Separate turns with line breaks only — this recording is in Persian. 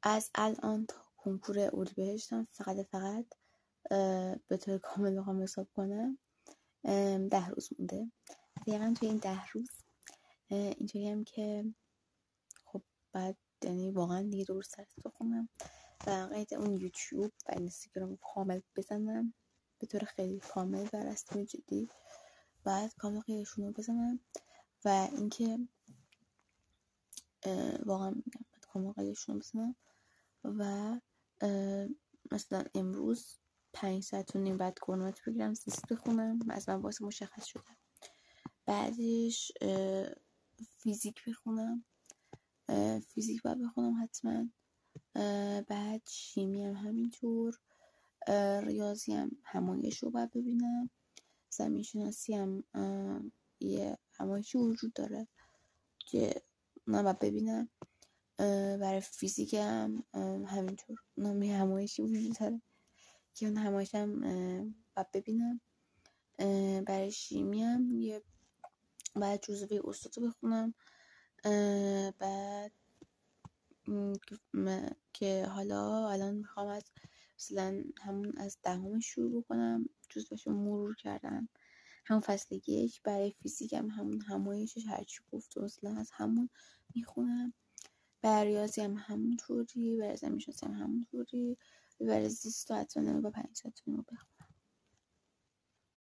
از الان تا کنکور اردیبهشتم فقط به طور کامل بخوام حساب کنم 10 روز مونده. دقیقا توی این 10 روز اینطوری هم که خب بعد یعنی واقعا دیگه دور سرت بخونم و قید اون یوتیوب و اینستاگرام کامل بزنم به طور خیلی کامل و رسمی جدی، بعد کامل قیدشون رو بزنم و اینکه واقعا میگم بعد کامل قیدشون رو بزنم و مثلا امروز 5 ساعت و نیم بعد کرونومتر بگیرم زیست بخونم، از من باعث مشخص شده. بعدش فیزیک بخونم، فیزیک باید بخونم حتما. بعد شیمی هم همینطور، ریاضی هم همایش رو باید ببینم، زمین شناسی هم یه همایشی وجود داره که اونم باید ببینم. برای فیزیک هم همینطور اونم یه همایشی وجود داره که اون همایش هم باید ببینم. برای شیمی هم یه بعد جزوه استاد رو بخونم. بعد که حالا الان میخوام از مثلا همون از 10 شروع بکنم، جزوهشو مرور کردن، همون فصل 1. برای فیزیک هم همون همایشش هرچی گفت مثلا از همون میخونم. برای ریاضی هم همون طوری، برای زمین شناسی هم همون طوری، برای زیست و حتما با 5 ساعت بخونم.